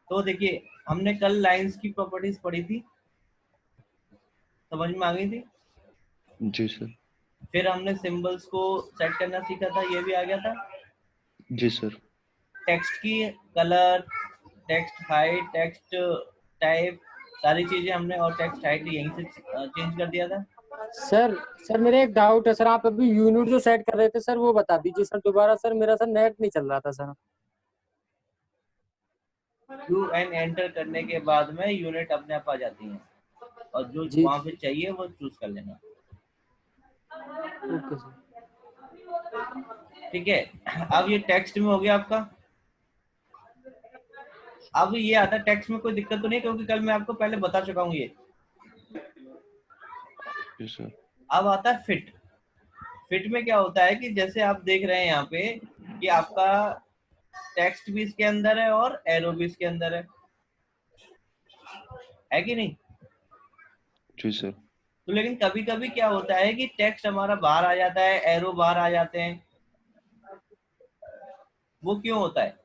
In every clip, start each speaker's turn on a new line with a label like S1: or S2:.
S1: तो देखिए, हमने कल लाइंस की प्रॉपर्टीज पढ़ी थी, समझ में आ गई थी।
S2: जी सर।
S1: फिर हमने सिंबल्स को सेट करना सीखा था, ये भी आ गया था।
S2: जी सर।
S1: टेक्स्ट की colour, text height, text type, सारी चीजें हमने, और टेक्स्ट हाइट यहीं से चेंज कर दिया था।
S3: सर सर मेरा एक डाउट है सर, आप अभी यूनिट जो सेट कर रहे थे सर वो बता दीजिए सर दोबारा। सर मेरा सर नेट नहीं चल रहा था सर।
S1: यू एन एंटर करने के बाद में यूनिट अपने आप आ जाती हैं, और जो
S3: जी
S1: वहां पे चाहिए वो चूज कर लेना।
S3: Okay sir.
S1: ठीक है, अब ये टेक्स्ट में हो गया आपका। अब ये आता है टेक्स्ट में, कोई दिक्कत तो नहीं, क्योंकि कल मैं आपको पहले बता चुका हूँ ये।
S2: जी सर।
S1: अब आता है फिट। फिट में क्या होता है कि जैसे आप देख रहे हैं यहाँ पे कि आपका टेक्स्ट भी इसके अंदर है और एरो भी इसके अंदर है कि नहीं।
S2: जी सर।
S1: तो लेकिन कभी कभी क्या होता है कि टेक्स्ट हमारा बाहर आ जाता है, एरो बाहर आ जाते हैं। वो क्यों होता है?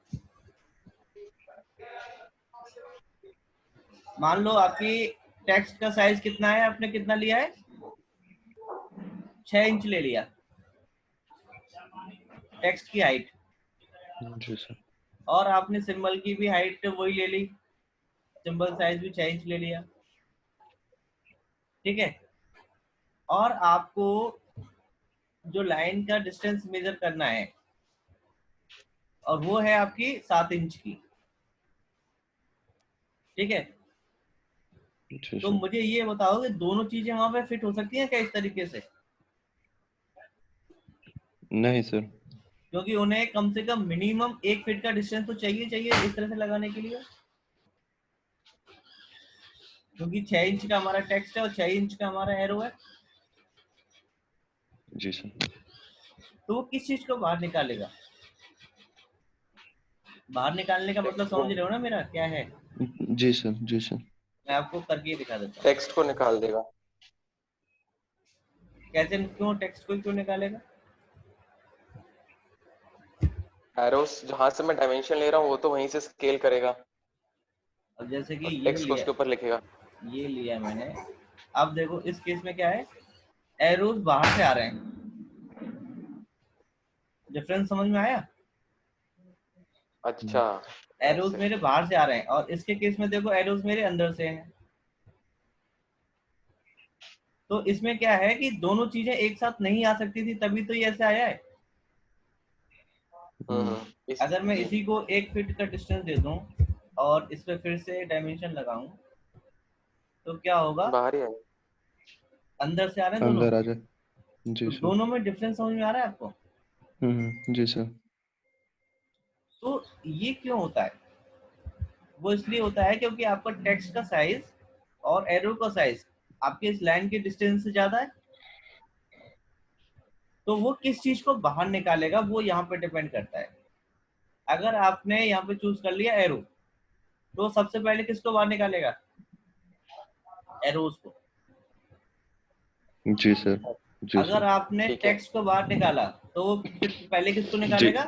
S1: मान लो आपकी टेक्स्ट का साइज कितना है, आपने कितना लिया है, 6 इंच ले लिया टेक्स्ट की हाइट,
S2: जी सर।
S1: और आपने सिंबल की भी हाइट वही ले ली, सिंबल साइज भी 6 इंच ले लिया। ठीक है, और आपको जो लाइन का डिस्टेंस मेजर करना है, और वो है आपकी 7 इंच की। ठीक है,
S2: जी
S1: तो
S2: सर।
S1: मुझे ये बताओ कि दोनों चीजें वहां पे फिट हो सकती हैं क्या इस तरीके से?
S2: नहीं सर।
S1: क्योंकि उन्हें कम से कम मिनिमम 1 फीट का डिस्टेंस तो चाहिए चाहिए इस तरह से लगाने के लिए, क्योंकि 6 इंच का हमारा टेक्स्ट है और 6 इंच का हमारा एरो है।
S2: जी सर।
S1: तो वो किस चीज को बाहर निकालेगा? बाहर निकालने का मतलब
S4: टेक्स्ट को
S1: समझ रहे हो ना मेरा क्या है?
S2: जी सर। जी सर।
S1: मैं आपको करके दिखा देता हूँ।
S4: टेक्स्ट को निकाल देगा।
S1: कैसे, क्यों टेक्स्ट को क्यों निकालेगा?
S4: एरोस जहां से मैं डायमेंशन ले रहा हूँ वो तो वहीं से स्केल करेगा
S1: अब जैसे कि
S4: और
S1: ये
S4: टेक्स्ट को
S1: लिया,
S4: उसके ऊपर लिखेगा।
S1: ये लिया मैंने। अब देखो इस केस में क्या है, एरोज बाहर से आ रहे हैं। डिफरेंस समझ में आया?
S4: अच्छा
S1: एरोज
S4: ऐसे।
S1: मेरे बाहर से आ रहे हैं, और इसके केस में देखो एरोज मेरे अंदर से हैं। तो इसमें क्या है कि दोनों चीजें एक साथ नहीं आ सकती थी, तभी तो ये ऐसे आया है। अगर मैं
S4: जी।
S1: इसी को 1 फीट का डिस्टेंस दे दूं और इस पे फिर से डायमेंशन लगाऊं, तो क्या होगा?
S4: बाहर ही आएगा।
S1: अंदर से आ रहे हैं दोनों।
S2: अंदर आ जाए। जी
S1: तो
S2: सर।
S1: दोनों में डिफरेंस समझ में आ रहा है आपको?
S2: जी सर।
S1: तो ये क्यों होता है? वो इसलिए होता है क्योंकि आपका टेक्स्ट का साइज और एरो का साइज आपके इस लाइन के डिस्टेंस से ज्यादा है। तो वो किस चीज को बाहर निकालेगा वो यहाँ पे डिपेंड करता है। अगर आपने यहाँ पे चूज कर लिया एरो, तो सबसे पहले किसको बाहर निकालेगा? एरोज को।
S2: जी सर। जी
S1: अगर
S2: सर।
S1: आपने
S4: ठीक है।
S1: टेक्स्ट को बाहर निकाला, तो वो फिर पहले किसको
S2: जी।
S1: निकालेगा?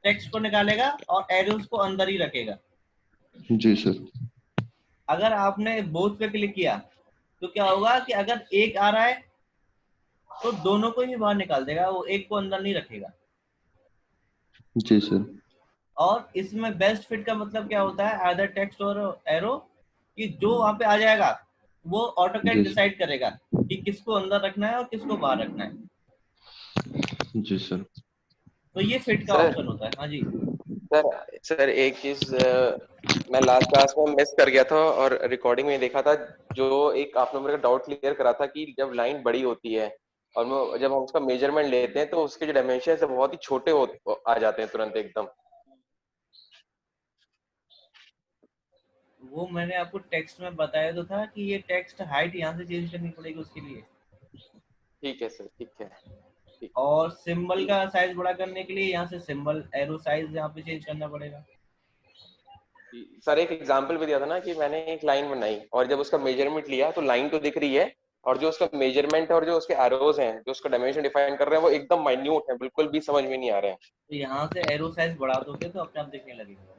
S1: टेक्स्ट को निकालेगा और एरोज को अंदर ही रखेगा।
S2: जी सर।
S1: अगर आपने बोथ पे क्लिक किया, तो क्या होगा कि अगर एक आ रहा है तो दोनों को ही बाहर निकाल देगा, वो एक को अंदर नहीं रखेगा।
S2: जी सर।
S1: और इसमें बेस्ट फिट का मतलब क्या होता है, आइदर टेक्स्ट और एरो, कि जो वहां पे आ जाएगा वो ऑटोकैड
S2: जी सर।
S1: डिसाइड करेगा कि किसको अंदर रखना है और किसको बाहर रखना है।
S2: जी सर।
S1: तो ये फिट का
S4: सर
S1: ऑप्शन होता है। हाँ जी।
S4: सर सर एक चीज मैं लास्ट क्लास में मिस कर गया था और रिकॉर्डिंग में देखा था। जो एक आपने मेरा डाउट क्लियर करा था कि जब लाइन बड़ी होती है और जब हम उसका मेजरमेंट लेते हैं तो उसके जो डायमेंशन है बहुत ही छोटे आ जाते हैं तुरंत एकदम।
S1: वो मैंने आपको टेक्स्ट में बताया तो था कि ये टेक्स्ट हाइट यहाँ से चेंज करनी पड़ेगी उसके लिए,
S4: ठीक है सर ठीक है। ठीक।
S1: और सिंबल
S4: ठीक।
S1: का साइज बड़ा करने के लिए यहाँ से सिंबल एरो साइज यहाँ पे चेंज करना पड़ेगा।
S4: सर एक एग्जांपल भी दिया था ना कि मैंने एक लाइन बनाई और जब उसका मेजरमेंट लिया तो लाइन तो दिख रही है और जो उसका मेजरमेंट है और जो उसके एरोज हैं जो उसका डायमेंशन डिफाइन कर रहे हैं वो एकदम माइन्यूट है, बिल्कुल भी समझ में नहीं आ रहे हैं।
S1: तो यहाँ से एरो साइज बढ़ा दोगे तो अपने आप दिखने लगेगा।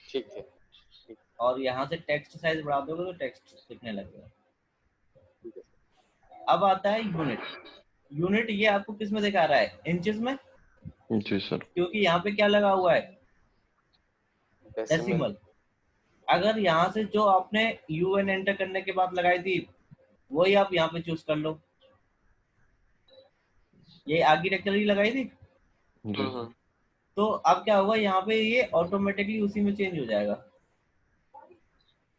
S4: ठीक है, ठीक
S1: और यहाँ से टेक्स्ट साइज बढ़ा दोगे तो टेक्स्ट दिखने लगेगा।
S4: ठीक है।
S1: अब आता है यूनिट। यूनिट ये आपको किस में दिखा रहा है? इंचेस में,
S2: जी सर।
S1: क्योंकि यहाँ पे क्या लगा हुआ है?
S4: डेसिमल।
S1: डेसिमल। अगर यहाँ से जो आपने यूएन एंटर करने के बाद लगाई थी वही आप यहाँ पे चूज कर लो। ये आर्किटेक्चर ही लगाई थी,
S2: जी सर।
S1: तो अब क्या होगा, यहाँ पे ये ऑटोमेटिकली उसी में चेंज हो जाएगा।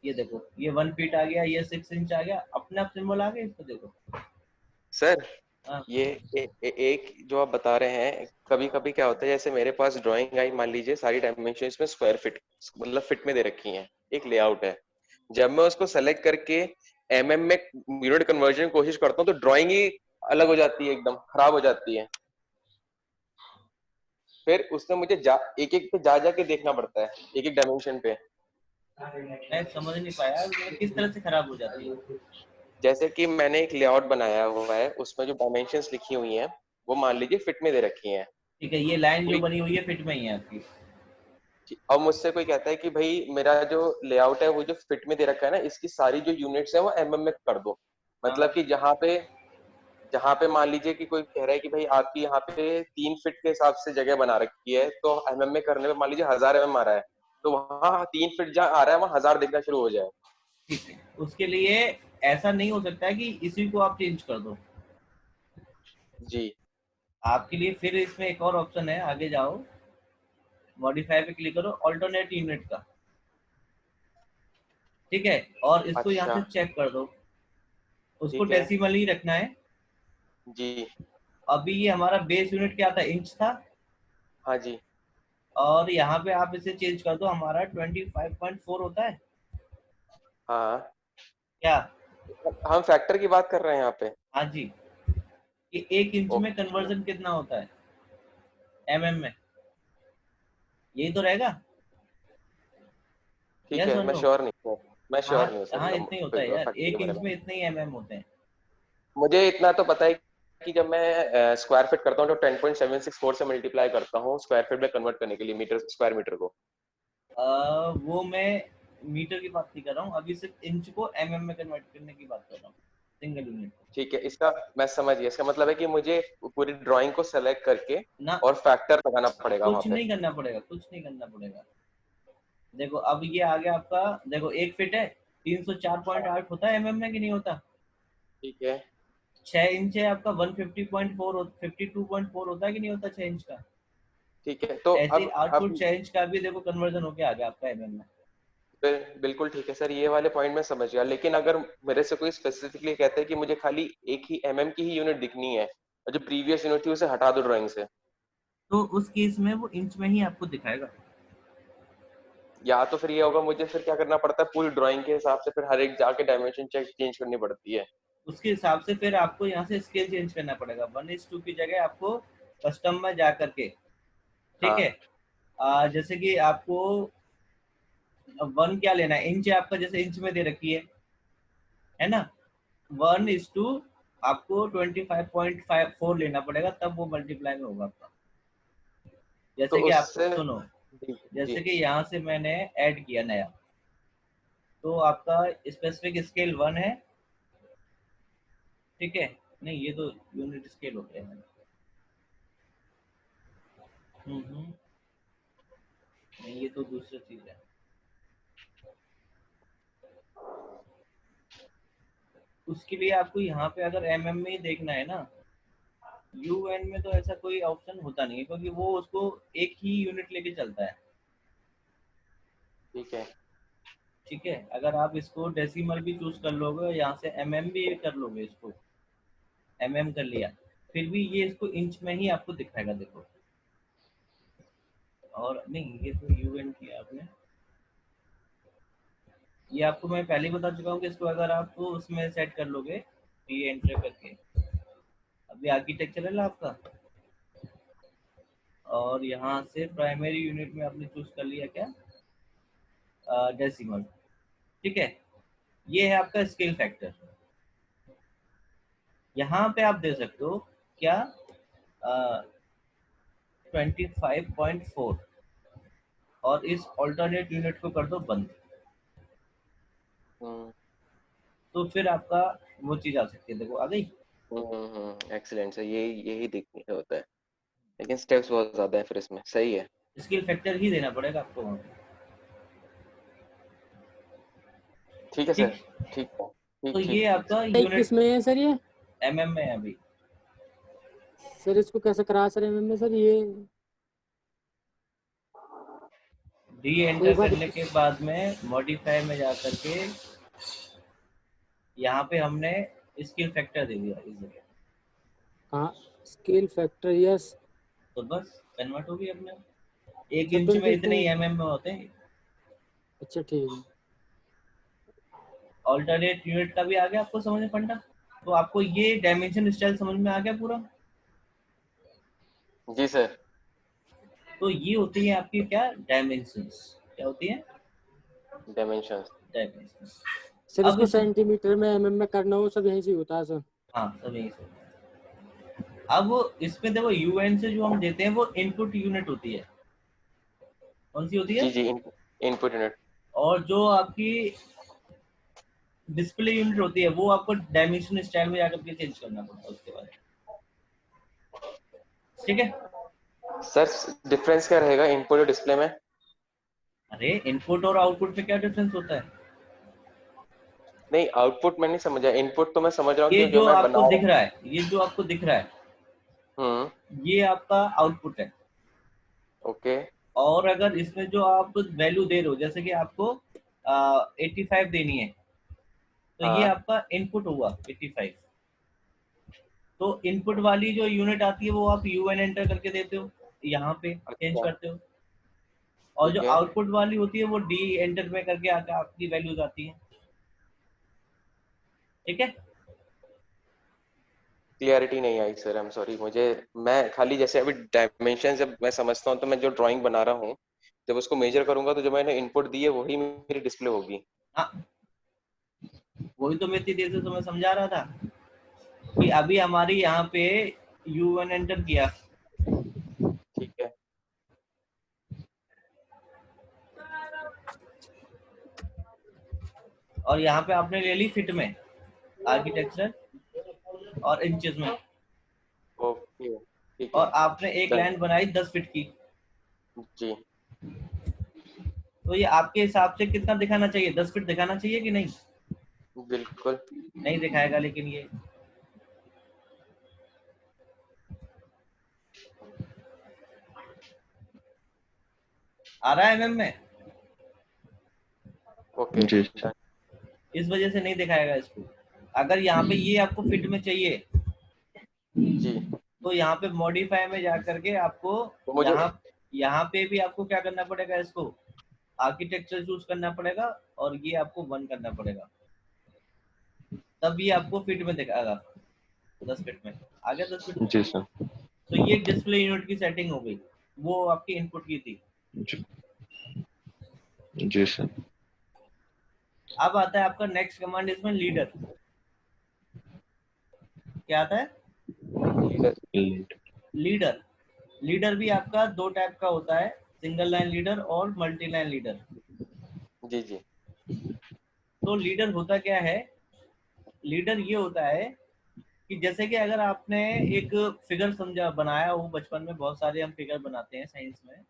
S1: ये देखो, ये 1 फीट आ गया, ये 6 इंच आ गया, अपने आप सिंबल आ गया। इसको देखो।
S4: सर
S1: हाँ
S4: ये एक जो आप बता रहे हैं, कभी कभी क्या होता है, जैसे मेरे पास ड्राइंग आई, मान लीजिए सारी डायमेंशंस में स्क्वायर फीट मतलब फीट में दे रखी हैं, एक लेआउट है, जब मैं उसको सेलेक्ट करके एमएम में यूनिट कन्वर्जन की कोशिश करता हूँ तो ड्राइंग ही अलग हो जाती है, एकदम खराब हो जाती है। फिर उसमें मुझे एक एक पे जा जाके देखना पड़ता है, एक एक डायमेंशन पे।
S1: मैं समझ नहीं पाया, मतलब किस तरह से खराब हो जाती है?
S4: जैसे कि मैंने एक लेआउट बनाया हुआ है, उसमें जो डायमेंशंस लिखी हुई हैं वो मान लीजिए फिट में दे रखी हैं।
S1: ठीक है, ये लाइन जो
S4: कोई
S1: बनी हुई है फिट में ही है आपकी।
S4: अब मुझसे कोई कहता है कि भाई मेरा जो लेआउट है वो जो फिट में दे रखा है ना, इसकी सारी जो यूनिट्स है वो एमएम में कर दो।
S1: हाँ
S4: मतलब कि जहाँ पे मान लीजिए कि कोई कह रहा है कि भाई आपकी यहाँ पे 3 फीट के हिसाब से जगह बना रखी है, तो एमएम में करने में मान लीजिए 1000 mm आ रहा है, तो वहाँ 3 फीट जहाँ आ रहा है वहाँ 1000 दिखना शुरू हो जाए।
S1: ठीक है, उसके लिए ऐसा नहीं हो सकता है कि इसी को आप चेंज कर दो।
S4: जी।
S1: आपके लिए फिर इसमें एक और ऑप्शन है, आगे जाओ, मॉडिफाई पे क्लिक करो, ऑल्टरनेट यूनिट का। ठीक है, और इसको यहाँ
S4: अच्छा।
S1: से चेक कर दो, उसको
S4: ठीक है।
S1: डेसिमल ही रखना है।
S4: जी।
S1: अभी ये हमारा बेस यूनिट क्या था? इंच था।
S4: हाँ जी।
S1: और यहाँ पे आप इसे चेंज कर दो, हमारा 25.4 होता है
S4: हाँ,
S1: क्या?
S4: हम फैक्टर की बात कर रहे हैं यहाँ पे।
S1: हाँ जी। कि 1 इंच में
S4: ओके।
S1: कन्वर्जन कितना होता है एमएम में? यही तो रहेगा।
S4: ठीक
S1: यस
S4: है,
S1: और
S4: मैं
S1: नो?
S4: श्योर नहीं हूँ। मैं
S1: हाँ
S4: श्योर नहीं हूँ सर
S1: हाँ, इतना ही होता है यार,
S4: फैक्टर के
S1: एक
S4: बारे
S1: इंच
S4: में।
S1: में इतने ही एमएम होते हैं।
S4: मुझे इतना तो पता है कि जब मैं स्क्वायर फीट करता हूँ तो 10.764 से मल्टीप्लाई करता हूँ स्क्वायर फीट में कन्वर्ट करने के लिए मीटर स्क्वायर मीटर को।
S1: वो मैं मीटर की बात नहीं कर रहा हूँ, अभी सिर्फ इंच को एमएम में कन्वर्ट करने की बात कर रहा हूँ, सिंगल यूनिट।
S4: ठीक है, इसका मैं समझ गया। इसका मतलब है कि मुझे पूरी ड्राइंग को सेलेक्ट करके
S1: ना,
S4: और फैक्टर लगाना पड़ेगा वहां
S1: कुछ
S4: पे।
S1: नहीं करना पड़ेगा, कुछ नहीं करना पड़ेगा। देखो अब ये आ गया आपका, देखो 1 फीट है, 304.8 होता है एमएम में कि नहीं होता?
S4: ठीक है।
S1: 6 इंच है आपका, 150.4 52.4 होता है कि नहीं होता 6 इंच का?
S4: ठीक है, तो
S1: ऐसे ही
S4: अब
S1: 8 फुट 6 इंच का भी देखो कन्वर्जन होके आ गया आपका एमएम में।
S4: बिल्कुल ठीक है सर, ये वाले पॉइंट मैं समझ गया। लेकिन अगर मेरे से कोई स्पेसिफिकली कहता है कि मुझे खाली एक ही एमएम की ही यूनिट दिखनी है और जो प्रीवियस यूनिट थी उसे हटा दो ड्राइंग से,
S1: तो उस केस में वो इंच में ही आपको दिखाएगा।
S4: या तो फिर ये होगा मुझे फिर क्या करना पड़ता है, पूरी ड्राइंग के हिसाब से फिर हर एक जाके डायमेंशन चेंज करनी पड़ती है।
S1: उसके हिसाब से फिर आपको यहाँ से स्केल चेंज करना पड़ेगा, 1:2 की जगह आपको कस्टम में जा करके। ठीक है,
S4: हाँ।
S1: जैसे कि आपको 1 क्या लेना है, इंच है आपका, जैसे इंच में दे रखी है ना? 1:, आपको 25.4 लेना पड़ेगा, तब वो मल्टीप्लाई में होगा आपका।
S4: तो
S1: जैसे कि आपको
S4: उससे
S1: सुनो,
S4: जी। जी।
S1: जैसे कि यहाँ से मैंने ऐड किया नया, तो आपका स्पेसिफिक स्केल 1 है। ठीक है, नहीं ये तो यूनिट स्केल होते हैं। नहीं ये तो दूसरी चीज है। उसके लिए आपको यहाँ पे अगर एमएम में ही देखना है ना, यूएन में तो ऐसा कोई ऑप्शन होता नहीं है, क्योंकि वो उसको एक ही यूनिट लेके चलता है।
S4: ठीक है।
S1: ठीक है, अगर आप इसको डेसिमल भी चूज कर लोगे, यहाँ से एमएम भी कर लोगे, इसको एमएम कर लिया, फिर भी ये इसको इंच में ही आपको दिखाएगा। देखो, और नहीं ये तो यूएन किया आपने, ये आपको मैं पहले ही बता चुका हूँ कि इसको अगर आप उसमें सेट कर लोगे, ये एंटर करके, अभी आर्किटेक्चर है आपका, और यहाँ से प्राइमरी यूनिट में आपने चूज कर लिया क्या? डेसिमल। ठीक है, ये है आपका स्केल फैक्टर। यहाँ पे आप दे सकते हो क्या? 25.4। और इस ऑल्टरनेट यूनिट को कर दो बंद, तो फिर आपका वो चीज आ सकती है। देखो आ गई।
S4: एक्सीलेंट सर, यही देखने का होता है, लेकिन स्टेप्स बहुत ज्यादा है फिर इसमें। सही है।
S1: स्किल फैक्टर ही देना पड़ेगा आपको वहाँ पे।
S4: ठीक है
S1: ठीक।
S4: सर। ठीक है, ठीक
S1: तो
S4: ठीक
S1: ये
S4: ठीक
S1: आपका
S4: सर।
S3: एक
S1: यूनिट
S3: किसमें है सर ये?
S1: एमएम में है अभी।
S3: सर इसको कैसे करा सर एमएम में सर ये?
S1: डी एंटर
S3: एक बार
S1: करने के बाद में मॉडिफाई में जा करके यहाँ पे हमने स्किल फैक्टर दे दिया इस जगह,
S3: हाँ स्केल फैक्टर यस
S1: तो बस कन्वर्ट हो गई अपने। 1
S3: सर।
S1: इंच में इतने ही एमएम में होते हैं।
S3: अच्छा ठीक है।
S1: ऑल्टरनेट यूनिट का भी आ गया आपको समझ में फंडा। तो आपको ये डायमेंशन स्टाइल समझ में आ गया पूरा।
S4: जी सर।
S1: तो ये होती है आपकी क्या डायमेंशंस, क्या होती है
S4: डायमेंशन।
S1: डायमेंशंस।
S3: सर
S1: अब
S3: इसको
S1: इस
S3: सेंटीमीटर में एमएम में करना हो सब यहीं से होता है सर?
S1: हाँ सब यही से। अब इसमें देखो यूएन से जो हम देते हैं वो इनपुट यूनिट होती है। कौन सी होती है?
S4: जी जी, इनपुट यूनिट।
S1: और जो आपकी डिस्प्ले यूनिट होती है वो आपको डायमेंशन स्टाइल में जाकर के चेंज करना पड़ता है उसके बाद। ठीक है।
S4: सर डिफरेंस क्या रहेगा इनपुट और डिस्प्ले में?
S1: अरे इनपुट और आउटपुट में क्या डिफरेंस होता है?
S4: नहीं, आउटपुट मैं नहीं समझा, इनपुट तो मैं समझ रहा हूँ
S1: ये
S4: कि जो
S1: जो
S4: मैं
S1: आपको
S4: बना
S1: दिख
S4: रहा
S1: रहा है, ये जो आपको दिख रहा है,
S4: हूँ।
S1: ये आपका आउटपुट है।
S4: ओके।
S1: और अगर इसमें जो आप वैल्यू दे रहे हो, जैसे कि आपको 85 देनी है, तो ये
S4: हाँ।
S1: आपका इनपुट हुआ 85। तो इनपुट वाली जो यूनिट आती है वो आप यूएन एंटर करके देते हो, यहाँ पे चेंज
S4: अच्छा।
S1: करते हो। और जो
S4: ठीक है।
S1: आउटपुट वाली होती है वो डी एंटर में करके आके आपकी वैल्यूज आती है। ठीक है।
S4: क्लियरिटी नहीं आई सर, आई एम सॉरी। मुझे, मैं खाली जैसे अभी डायमेंशन जब मैं समझता हूँ तो मैं जो ड्राइंग बना रहा हूँ, जब उसको मेजर करूंगा तो जो मैंने इनपुट दी है वही मेरी डिस्प्ले होगी।
S1: हाँ वही तो मैं इतनी देर से तुम्हें समझा रहा था कि अभी हमारी यहाँ पे यूएन एंटर किया,
S4: ठीक है।
S1: और यहाँ पे आपने ले ली फिट में आर्किटेक्चर और इंचेस में,
S4: ओके ठीक
S1: और
S4: है।
S1: आपने एक
S4: डन।
S1: लाइन बनाई 10 फीट की।
S4: जी।
S1: तो ये आपके हिसाब से कितना दिखाना चाहिए? 10 फीट दिखाना चाहिए कि नहीं?
S4: बिल्कुल।
S1: नहीं दिखाएगा, लेकिन ये आ रहा है एमएम में,
S4: ओके।
S2: जी
S4: डन।
S1: इस वजह से नहीं दिखाएगा इसको। अगर यहाँ पे ये आपको फिट में चाहिए
S4: जी।
S1: तो यहाँ पे मॉडिफाई में जा करके आपको
S4: तो मुझे,
S1: यहाँ पे भी आपको क्या करना पड़ेगा, इसको आर्किटेक्चर चूज करना पड़ेगा और ये आपको 1 करना पड़ेगा, तब ये आपको फिट में दिखाएगा। 10 फीट में आ गया, 10 फीट में।
S2: जी सर।
S1: तो ये डिस्प्ले यूनिट की सेटिंग हो गई, वो आपकी इनपुट की थी।
S2: जी जी सर।
S1: अब आता है आपका नेक्स्ट कमांड, इसमें लीडर। क्या आता है?
S2: लीड।
S1: लीडर। लीडर भी आपका 2 टाइप का होता है, सिंगल लाइन लीडर और मल्टी लाइन लीडर।
S4: जी जी।
S1: तो लीडर होता क्या है? लीडर ये होता है कि जैसे कि अगर आपने एक फिगर समझा बनाया हो, बचपन में बहुत सारे हम फिगर बनाते हैं साइंस में,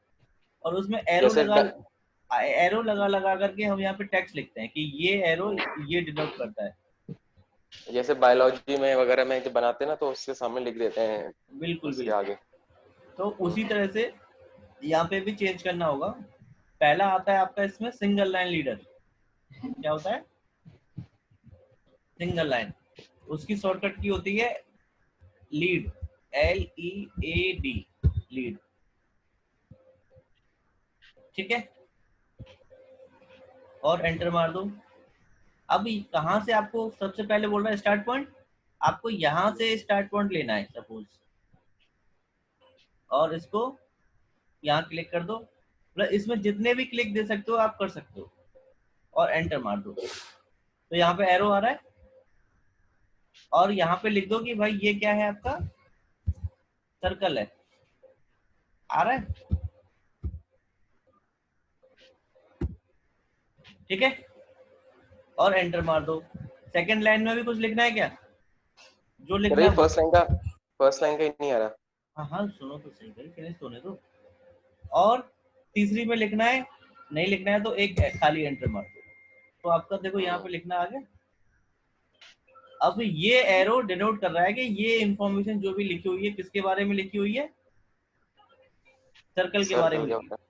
S1: और उसमें
S4: जैसे
S1: एरो लगा लगा करके हम यहाँ पे टेक्स्ट लिखते हैं कि ये एरो ये डिनोट करता है।
S4: जैसे बायोलॉजी में वगैरह में जो बनाते हैं ना, तो उसके सामने लिख देते हैं
S1: बिल्कुल
S4: उसके
S1: बिल्कुल।
S4: आगे।
S1: तो उसी तरह से यहाँ पे भी चेंज करना होगा। पहला आता है आपका इसमें सिंगल लाइन लीडर। क्या होता है? Single line. उसकी शॉर्टकट की होती है लीड, LEAD, लीड। ठीक है। और एंटर मार दो। अब कहाँ से आपको सबसे पहले बोल रहा है स्टार्ट पॉइंट, आपको यहाँ से स्टार्ट पॉइंट लेना है सपोज, और इसको यहाँ क्लिक कर दो। मतलब इसमें जितने भी क्लिक दे सकते हो आप कर सकते हो, और एंटर मार दो। तो यहाँ पे एरो आ रहा है, और यहाँ पे लिख दो कि भाई ये क्या है, आपका सर्कल है। आ रहा है? ठीक है, और एंटर मार दो। सेकंड लाइन में भी कुछ लिखना है क्या? जो लिखना
S4: सर
S1: है
S4: फर्स्ट लाइन का ही नहीं आ रहा।
S1: हाँ हाँ सुनो तो सही भाई, फिनिश होने दो। और तीसरी में लिखना है, नहीं लिखना है तो एक खाली एंटर मार दो। तो आपका देखो यहाँ पे लिखना आ गया। अब ये एरो डिनोट कर रहा है कि ये इंफॉर्मेशन जो भी लिखी हुई है किसके बारे में लिखी हुई है? सर्कल के बारे में
S4: सर्कल क्या
S1: लिखी।
S4: होता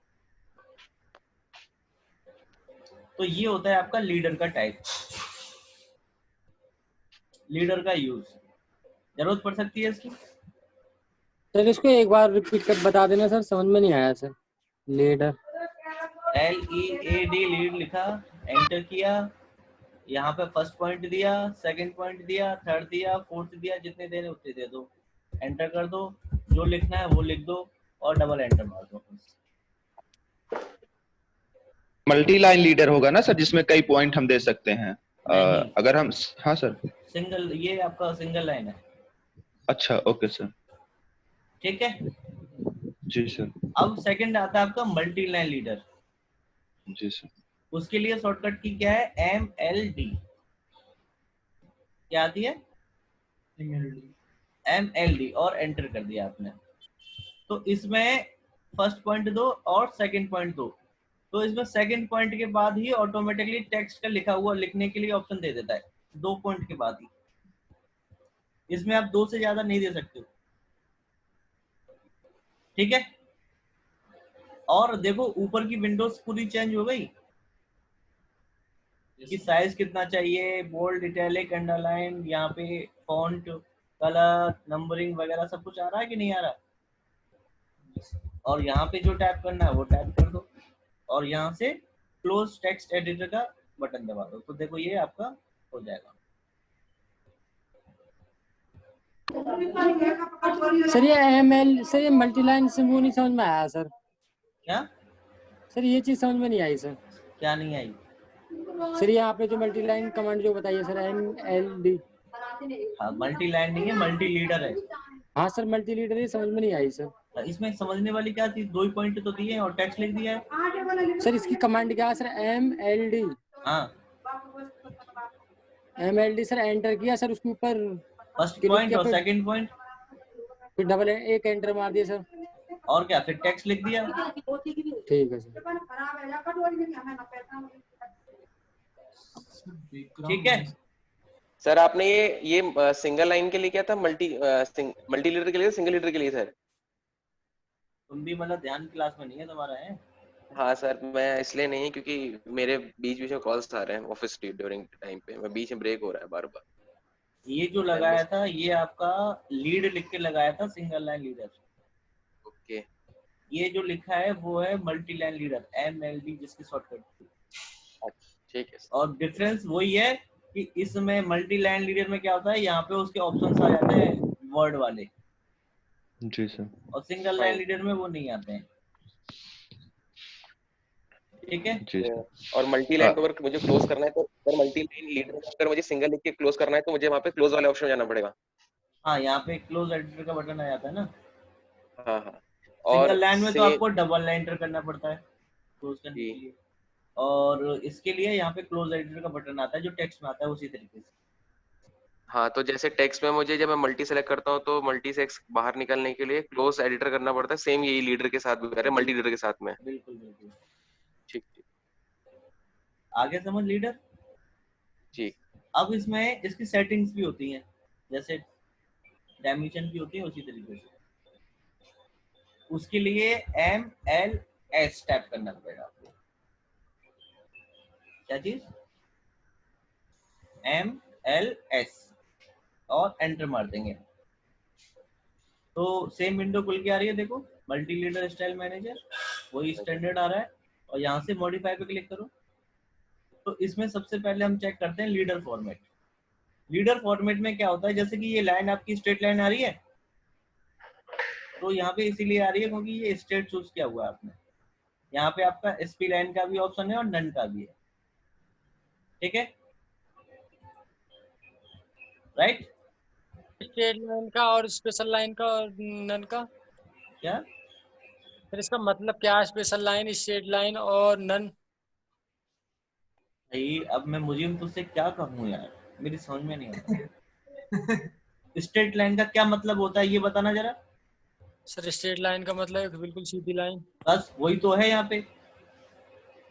S1: तो ये होता है आपका लीडर का टाइप, लीडर का यूज। जरूरत पड़ सकती है इसकी।
S3: सर इसको एक बार रिपीट कर बता देना सर, समझ में नहीं आया सर। लीडर,
S1: LEAD लीड लिखा, एंटर किया, यहाँ पे फर्स्ट पॉइंट दिया, सेकंड पॉइंट दिया, थर्ड दिया, फोर्थ दिया, जितने देने उतने दे दो, एंटर कर दो, जो लिखना है वो लिख दो और डबल एंटर मार दो।
S2: मल्टी लाइन लीडर होगा ना सर, जिसमें कई पॉइंट हम दे सकते हैं?
S1: नहीं,
S2: अगर हम, हाँ सर।
S1: सिंगल, ये आपका सिंगल लाइन है।
S2: अच्छा, ओके सर।
S1: ठीक है,
S2: जी सर।
S1: अब सेकंड आता है आपका मल्टी लाइन लीडर।
S2: जी सर।
S1: उसके लिए शॉर्टकट की क्या है? MLD। क्या आती है? MLD, और एंटर कर दिया आपने। तो इसमें फर्स्ट पॉइंट दो और सेकंड पॉइंट दो। तो इसमें सेकंड पॉइंट के बाद ही ऑटोमेटिकली टेक्स्ट का लिखा हुआ लिखने के लिए ऑप्शन दे देता है, 2 पॉइंट के बाद ही। इसमें आप 2 से ज्यादा नहीं दे सकते हो। ठीक है, और देखो ऊपर की विंडोज पूरी चेंज हो गई कि साइज कितना चाहिए, बोल्ड, इटैलिक, अंडरलाइन, यहाँ पे फॉन्ट, कलर, नंबरिंग वगैरह सब कुछ आ रहा है कि नहीं आ रहा? और यहाँ पे जो टैप करना है वो टैप कर दो, और यहाँ से क्लोज टेक्स्ट एडिटर का बटन दबा दो। तो देखो ये आपका हो जाएगा।
S3: सर ये ML सर, ये मल्टीलाइन से वो नहीं समझ में आया सर।
S1: क्या
S3: सर ये चीज समझ में नहीं आई सर।
S1: क्या नहीं आई?
S3: सर ये आपने जो मल्टीलाइन कमांड जो बताई है सर, MLD।
S1: हाँ, मल्टी लाइन नहीं है, मल्टी लीडर है।
S3: हाँ सर, मल्टी लीडर, ये समझ में नहीं आई सर।
S1: इसमें समझने वाली क्या चीज? 2 ही पॉइंट तो दिए हैं और टेक्स्ट लिख दिया है।
S3: सर इसकी कमांड क्या है सर? MLD।
S1: हाँ,
S3: MLD सर, एंटर किया सर, उसके ऊपर
S1: फर्स्ट
S3: क्लिक
S1: पॉइंट
S3: किया,
S1: और
S3: फिर
S1: सेकंड पॉइंट,
S3: डबल एक एंटर मार दिया सर।
S1: और क्या, फिर टेक्स्ट लिख दिया।
S3: ठीक है सर।
S1: ठीक है,
S4: सर आपने ये सिंगल लाइन के लिए क्या था, मल्टी लीडर के लिए, सिंगल लीडर के लिए सर?
S1: तुम भी मतलब ध्यान क्लास में नहीं है तुम्हारा है।
S4: हाँ सर, मैं इसलिए नहीं, क्योंकि मेरे बीच बीच में कॉल्स आ रहे हैं ऑफिस ड्यूरिंग टाइम पे, मैं बीच में ब्रेक हो रहा है बार बार।
S1: ये जो लगाया था ये आपका लीड लिख के लगाया था, सिंगल लाइन लीडर।
S4: ओके,
S1: ये जो लिखा है वो है मल्टी लाइन लीडर, MLD, जिसकी शॉर्टकट थी।
S4: ठीक है सर।
S1: और डिफरेंस वही है कि इसमें मल्टी लाइन लीडर में क्या होता है, यहाँ पे उसके ऑप्शंस आ जाते हैं वर्ड वाले,
S2: जी सर।
S1: और सिंगल लाइन लीडर में वो नहीं आते हैं। ठीक है,
S2: जी सर।
S4: और मल्टी लाइन को अगर मुझे क्लोज करना है तो सर, मल्टी लाइन लीडर में अगर मुझे सिंगल लिख के क्लोज करना है तो मुझे वहाँ पे क्लोज वाले ऑप्शन जाना पड़ेगा।
S1: हाँ यहाँ पे क्लोज एडिटर का बटन आ जाता है ना।
S4: हाँ हाँ।
S1: सिंगल
S4: और
S1: लाइन में तो
S4: से
S1: आपको डबल एंटर करना पड़ता है क्लोज करने के लिए, और इसके लिए यहाँ पे क्लोज एडिटर का बटन आता है जो टेक्स्ट में आता है उसी तरीके से।
S4: हाँ, तो जैसे टेक्स्ट में मुझे जब मैं मल्टी सेलेक्ट करता हूँ तो मल्टी से बाहर निकलने के लिए क्लोज एडिटर करना पड़ता है, सेम यही लीडर के साथ भी कर रहे हैं, मल्टी लीडर के साथ में।
S1: बिल्कुल बिल्कुल।
S4: ठीक ठीक।
S1: आगे समझ लीडर।
S4: जी।
S1: अब इसमें इसकी सेटिंग्स भी होती हैं, जैसे डायमेंशन भी होती है उसी तरीके से। उसके लिए MLS टैप करना पड़ेगा आपको। क्या चीज? MLS, और एंटर मार देंगे तो सेम विंडो खुल के आ रही है। देखो मल्टी लीडर स्टाइल मैनेजर, वही स्टैंडर्ड आ रहा है, और यहाँ से मॉडिफाई पे क्लिक करो। तो इसमें सबसे पहले हम चेक करते हैं लीडर फॉर्मेट। लीडर फॉर्मेट में क्या होता है, जैसे कि ये लाइन आपकी स्ट्रेट लाइन आ रही है, तो यहाँ पे इसीलिए आ रही है क्योंकि ये स्ट्रेट चूज किया हुआ है आपने। यहाँ पे आपका SP लाइन का भी ऑप्शन है और नन का भी है। ठीक है, राइट?
S3: स्ट्रेट लाइन का और स्पेशल लाइन का और नन का,
S1: क्या?
S3: फिर इसका मतलब क्या है? स्पेशल लाइन, स्ट्रेट लाइन और नन।
S1: भाई अब मैं मुझे तुझसे क्या कहूँ यार, मेरी समझ में नहीं आता। स्ट्रेट लाइन का क्या मतलब होता है ये बताना जरा।
S3: सर स्ट्रेट लाइन का मतलब है बिल्कुल सीधी लाइन।
S1: बस वही तो है यहाँ पे।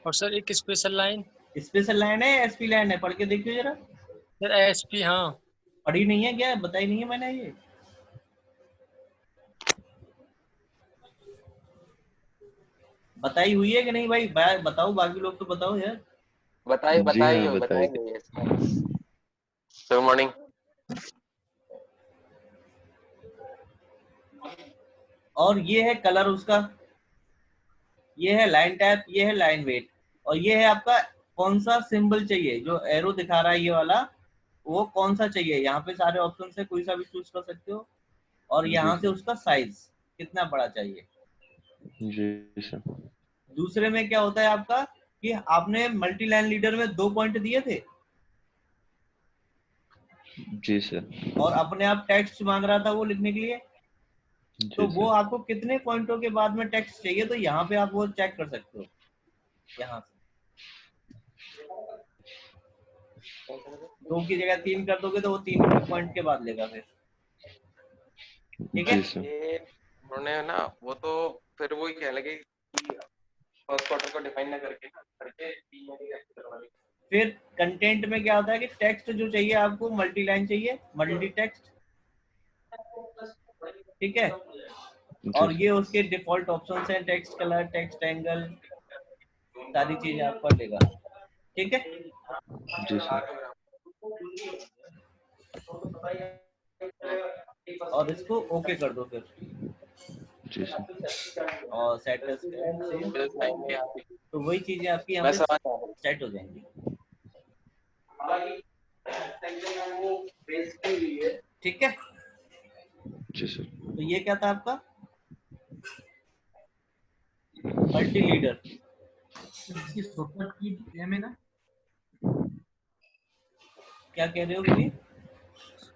S3: और सर एक स्पेशल लाइन।
S1: स्पेशल लाइन है, एसपी लाइन है, पढ़ के देखियो जरा।
S3: सर एसपी, हाँ।
S1: पढ़ी नहीं है क्या, बताई नहीं है मैंने ये। बताई हुई है कि नहीं भाई, बताओ, बाकी लोग तो बताओ यार।
S4: बताइए
S2: जी हाँ,
S4: बताइए
S2: बताइए।
S4: बताइए। Good morning.
S1: और ये है कलर उसका, ये है लाइन टाइप, ये है लाइन वेट, और ये है आपका कौन सा सिंबल चाहिए, जो एरो दिखा रहा है ये वाला, वो कौन सा चाहिए। यहाँ पे सारे ऑप्शन है, कोई सा भी चूज कर सकते हो। और
S2: जी
S1: यहाँ से
S2: सर।
S1: उसका साइज कितना बड़ा चाहिए।
S2: जी सर।
S1: दूसरे में क्या होता है आपका कि आपने मल्टी लाइन लीडर में 2 पॉइंट दिए थे,
S2: जी सर।
S1: और अपने आप टेक्स्ट मांग रहा था वो लिखने के लिए। तो
S2: जी
S1: वो
S2: सर।
S1: आपको कितने पॉइंटों के बाद में टेक्स्ट चाहिए, तो यहाँ पे आप वो चेक कर सकते हो यहाँ से। 2 की जगह 3 कर दोगे तो वो 3 पॉइंट के बाद लेगा फिर। ठीक है।
S2: जी सर।
S4: ये उन्होंने ना वो तो फिर वो ही कहने लगे कि फर्स्ट क्वार्टर को डिफाइन ना करके ना करके तीन महीने की एक्ट करवा ली।
S1: फिर कंटेंट में क्या होता है कि टेक्स्ट जो चाहिए आपको मल्टी लाइन चाहिए, मल्टी टेक्स्ट। ठीक है।
S2: जी
S1: और ये
S2: सर।
S1: उसके डिफॉल्ट ऑप्शंस हैं, टेक्स्ट कलर, टेक्स्ट एंगल, सारी चीज आप पढ़ लेगा। ठीक है।
S2: जी सर।
S1: और इसको ओके कर दो फिर,
S2: जी सर।
S1: और सेटल्स से
S4: फिर टाइम में आप
S1: तो वही चीजें आपकी यहाँ
S4: मैं
S1: पे
S4: समझ आ गया।
S1: सेट हो जाएंगी। ठीक है।
S2: जी सर।
S1: तो ये क्या था आपका मल्टी लीडर। क्या कह रहे हो बेबी।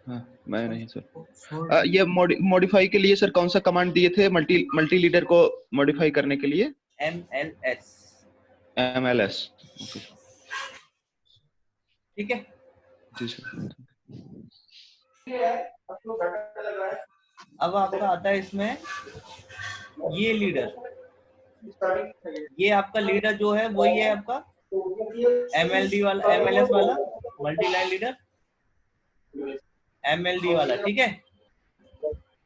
S2: हाँ, मैं नहीं सर। ये मॉडिफाई के लिए सर कौन सा कमांड दिए थे मल्टी मल्टी लीडर को मॉडिफाई करने के लिए?
S1: MLS।
S2: MLS। ओके।
S1: ठीक है।
S2: जी सर।
S1: अब आपका आता है इसमें ये लीडर, ये आपका लीडर जो है वही है आपका MLD वाला, MLS वाला मल्टी लाइन लीडर, MLD वाला। ठीक है।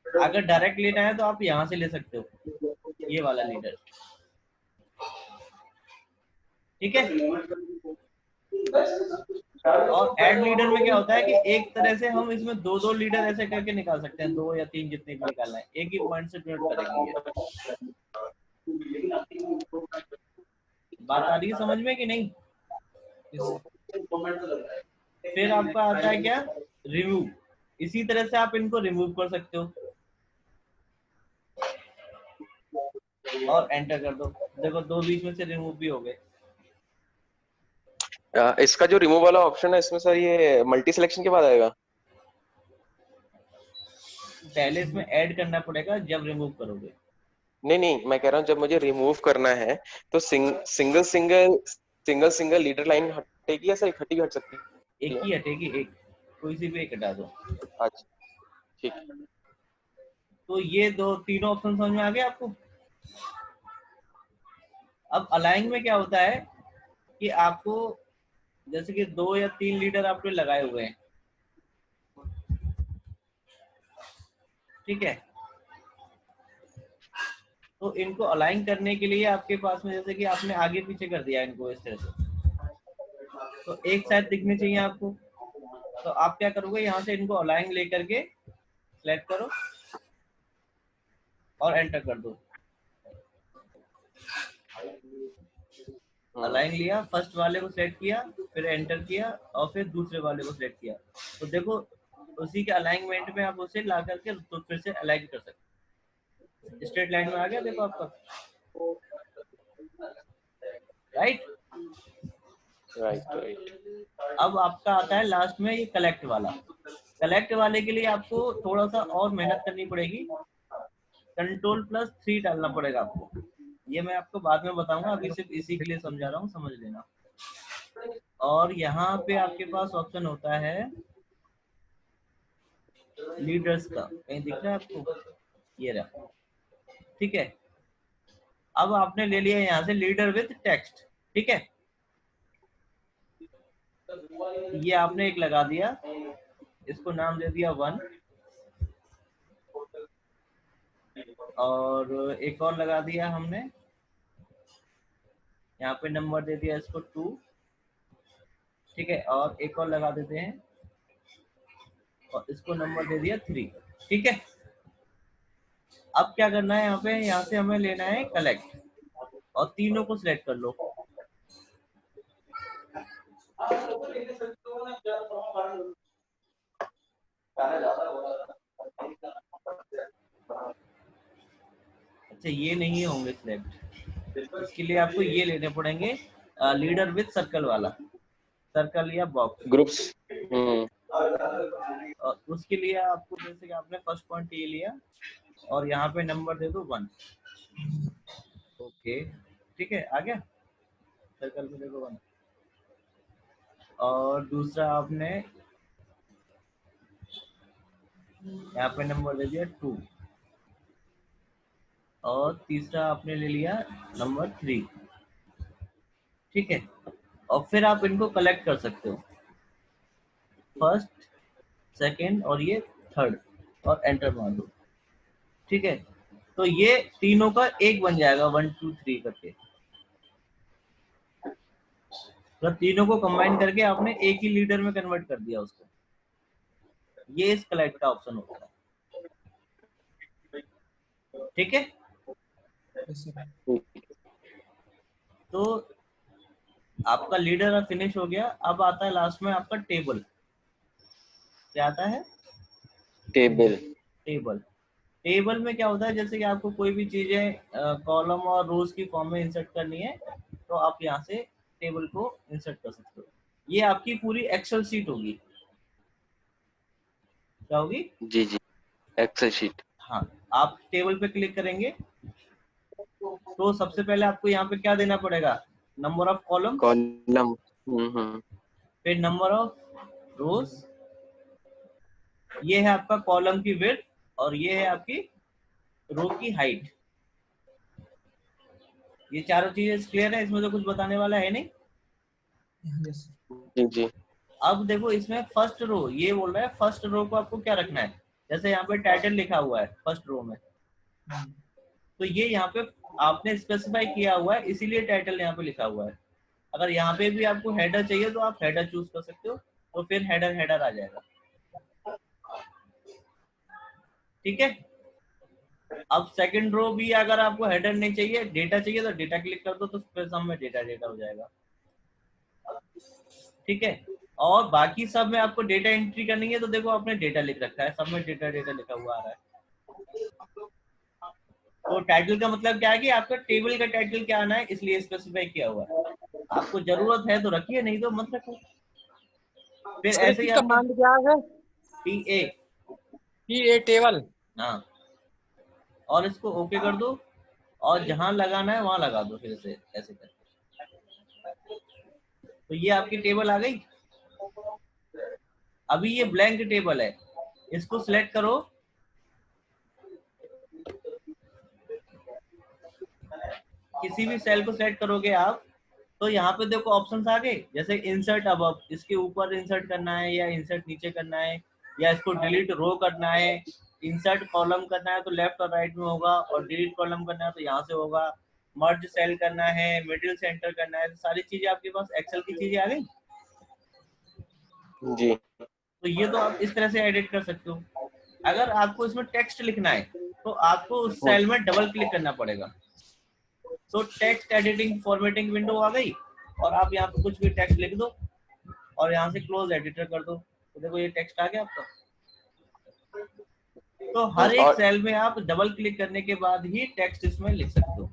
S1: अगर डायरेक्ट लेना है तो आप यहाँ से ले सकते हो, ये वाला लीडर। ठीक है। और ऐड लीडर में क्या होता है कि एक तरह से हम इसमें 2-2 लीडर ऐसे करके निकाल सकते हैं, 2 या 3 जितने भी निकालना है, एक ही पॉइंट से डिनोट करेंगे ये। बात आ रही है समझ में कि नहीं। फिर आपका आता है क्या, रिमूव। इसी तरह से आप इनको रिमूव कर सकते हो, और एंटर कर दो। देखो 2 बीच में से रिमूव भी हो गए।
S4: इसका जो रिमूव वाला ऑप्शन है इसमें सर ये मल्टी सिलेक्शन के बाद आएगा।
S1: पहले इसमें ऐड करना पड़ेगा जब रिमूव करोगे।
S4: नहीं नहीं, मैं कह रहा हूँ जब मुझे रिमूव करना है तो single single single single leader line हटेगी या सर इकट्ठी भी हट सकती
S1: एक
S4: है?
S1: ही हटेगी, एक कोई सी भी एक हटा दो।
S4: अच्छा ठीक है।
S1: तो ये दो तीनों ऑप्शन समझ में आ गए आपको। अब अलाइन में क्या होता है कि आपको जैसे कि 2 या 3 लीडर आपने लगाए हुए हैं। ठीक है। तो इनको अलाइन करने के लिए आपके पास में जैसे कि आपने आगे पीछे कर दिया इनको इस तरह से, तो एक साइड दिखनी चाहिए आपको। तो आप क्या करोगे, यहाँ से इनको अलाइन लेकर के सेलेक्ट करो और एंटर कर दो। अलाइन लिया, फर्स्ट वाले को सेलेक्ट किया, फिर एंटर किया, और फिर दूसरे वाले को सेलेक्ट किया। तो देखो उसी के अलाइनमेंट में आप उसे ला करके तो फिर से अलाइन कर सकते। स्ट्रेट लाइन में आ गया देखो आपका, राइट।
S4: Right right.
S1: अब आपका आता है लास्ट में ये कलेक्ट वाला। कलेक्ट वाले के लिए आपको थोड़ा सा और मेहनत करनी पड़ेगी, Ctrl+3 डालना पड़ेगा आपको। ये मैं आपको बाद में बताऊंगा, अभी सिर्फ इसी के लिए समझा रहा हूँ, समझ लेना। और यहाँ पे आपके पास ऑप्शन होता है लीडर्स का, कहीं दिख रहा है आपको? ये रहा, ठीक है। अब आपने ले लिया यहाँ से लीडर विथ टेक्स्ट, ठीक है। ये आपने एक लगा दिया, इसको नाम दे दिया 1, और एक और लगा दिया हमने, यहाँ पे नंबर दे दिया इसको 2, ठीक है। और एक और लगा देते हैं और इसको नंबर दे दिया 3, ठीक है। अब क्या करना है, यहाँ पे यहाँ से हमें लेना है कलेक्ट, और तीनों को सिलेक्ट कर लो। अच्छा, ये नहीं होंगे सिलेक्ट, इसके लिए आपको ये लेने पड़ेंगे लीडर विथ सर्कल वाला, सर्कल या बॉक्स
S4: ग्रुप्स।
S1: और उसके लिए आपको जैसे कि आपने फर्स्ट पॉइंट ये लिया और यहाँ पे नंबर दे दो 1, ओके, ठीक है, आ गया। सर्कल पे देखो 1, और दूसरा आपने यहाँ पे नंबर दे दिया 2, और तीसरा आपने ले लिया नंबर 3, ठीक है। और फिर आप इनको कलेक्ट कर सकते हो, फर्स्ट, सेकंड और ये थर्ड, और एंटर मार दो, ठीक है। तो ये तीनों का एक बन जाएगा 1 2 3 करके, तो तीनों को कंबाइन करके आपने एक ही लीडर में कन्वर्ट कर दिया उसको। ये इस कलेक्ट का ऑप्शन होता है, ठीक है। तो आपका लीडर फिनिश हो गया। अब आता है लास्ट में आपका टेबल। क्या आता है?
S4: टेबल।
S1: टेबल। टेबल में क्या होता है, जैसे कि आपको कोई भी चीजें कॉलम और रोज की फॉर्म में इंसर्ट करनी है, तो आप यहाँ से टेबल को इंसर्ट कर सकते हो। ये आपकी पूरी एक्सेल शीट होगी। क्या होगी?
S4: जी जी, एक्सेल शीट।
S1: हाँ, आप टेबल पे क्लिक करेंगे तो सबसे पहले आपको यहाँ पे क्या देना पड़ेगा, नंबर ऑफ कॉलम,
S4: कॉलम।
S1: फिर नंबर ऑफ रोज, ये है आपका कॉलम की विड्थ, और ये है आपकी रो की हाइट। ये चारों चीजें क्लियर है, इसमें तो कुछ बताने वाला है नहीं।
S4: जी जी।
S1: अब देखो इसमें फर्स्ट रो, ये बोल रहा है फर्स्ट रो को आपको क्या रखना है। जैसे यहाँ पे टाइटल लिखा हुआ है फर्स्ट रो में, तो ये यहाँ पे आपने स्पेसिफाई किया हुआ है, इसीलिए टाइटल यहाँ पे लिखा हुआ है। अगर यहाँ पे भी आपको हेडर चाहिए तो आप हेडर चूज कर सकते हो, तो फिर हेडर आ जाएगा, ठीक है। अब सेकंड रो भी अगर आपको हेडर नहीं चाहिए, डेटा चाहिए, तो डेटा क्लिक कर दो, तो फिर सब में डेटा हो जाएगा, ठीक है। और बाकी सब में आपको डेटा एंट्री करनी है, तो देखो आपने डेटा लिख रखा है, सब में डेटा लिखा हुआ आ रहा है। तो टाइटल का मतलब क्या है कि आपका टेबल का टाइटल क्या आना है, इसलिए स्पेसिफाई किया हुआ है। आपको जरूरत है तो रखिए, नहीं तो मत रखो। फिर ऐसे ही आपका
S3: कमांड क्या है?
S1: TA
S3: table.
S1: हाँ, और इसको ओके कर दो, और जहां लगाना है वहां लगा दो, फिर से ऐसे करके। तो ये आपकी टेबल आ गई। अभी ये ब्लैंक टेबल है, इसको सिलेक्ट करो, किसी भी सेल को सिलेक्ट करोगे आप, तो यहाँ पे देखो ऑप्शंस आ गए, जैसे इंसर्ट अब इसके ऊपर इंसर्ट करना है, या इंसर्ट नीचे करना है, या इसको डिलीट रो करना है। इंसर्ट कॉलम करना है तो लेफ्ट और राइट में होगा, और डिलीट कॉलम करना है तो यहाँ से होगा। मर्ज सेल करना है, मिडिल सेंटर करना है, तो सारी चीजें आपके पास एक्सेल की चीजें आ गई।
S4: जी।
S1: तो ये तो आप इस तरह से एडिट कर सकते हो। अगर आपको इसमें टेक्स्ट लिखना है तो आपको उस सेल में डबल क्लिक करना पड़ेगा। तो टेक्स्ट एडिटिंग फॉर्मेटिंग विंडो आ गई, और आप यहाँ पे कुछ भी टेक्स्ट लिख दो, और यहाँ से क्लोज एडिटर कर दो, तो देखो ये टेक्स्ट आ गया आपका। तो हर एक
S4: और
S1: सेल में आप डबल क्लिक करने के बाद ही टेक्स्ट इसमें लिख सकते हो।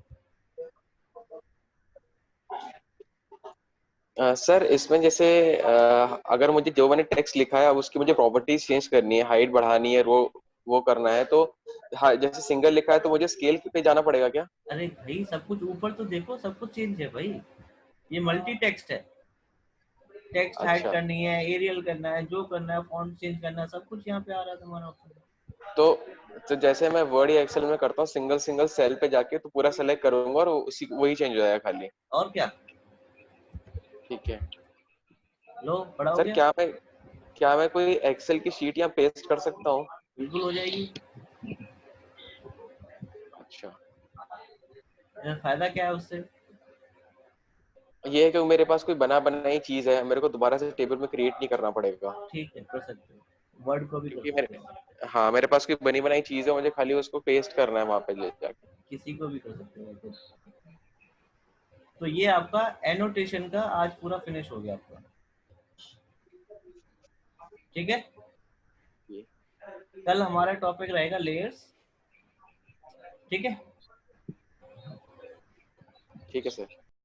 S4: सर इसमें जैसे अगर मुझे जो मैंने टेक्स्ट लिखा है अब उसकी मुझे प्रॉपर्टीज चेंज करनी है, हाइट बढ़ानी है, वो करना है, तो जैसे सिंगल लिखा है तो मुझे स्केल पे जाना पड़ेगा क्या?
S1: अरे भाई, सब कुछ ऊपर तो देखो, सब कुछ चेंज है भाई, ये मल्टी टेक्स्ट है। टेक्स्ट हाइड
S4: अच्छा।
S1: करनी है, एरियल करना है, जो करना है, फॉन्ट चेंज करना है, सब कुछ यहाँ पे आ रहा है तुम्हारा ऑप्शन।
S4: तो जैसे मैं वर्ड या एक्सेल में करता हूँ सिंगल सिंगल सेल पे जाके तो पूरा सेलेक्ट करूंगा और उसी वही चेंज हो जाएगा खाली।
S1: और क्या,
S4: ठीक है
S1: लो बड़ा हो
S4: सर।
S1: गया।
S4: क्या मैं कोई एक्सेल की शीट यहाँ पेस्ट कर सकता हूँ?
S1: बिल्कुल हो जाएगी।
S4: अच्छा।
S1: फायदा क्या है उससे?
S4: ये है कि मेरे पास कोई बना बनाई चीज है, मेरे को दोबारा से टेबल में क्रिएट नहीं करना पड़ेगा।
S1: ठीक है, कर सकते हो, वर्ड को भी कर
S4: क्योंकि
S1: सकते हो,
S4: हाँ मेरे पास कोई बनी बनाई चीज है, मुझे खाली उसको पेस्ट करना है वहां पे ले जाके।
S1: किसी को भी कर सकते हो तो। तो ये आपका एनोटेशन का आज पूरा फिनिश हो गया आपका। ठीक है,
S4: ये
S1: कल हमारा टॉपिक रहेगा लेयर्स। ठीक है।
S4: ठीक है सर।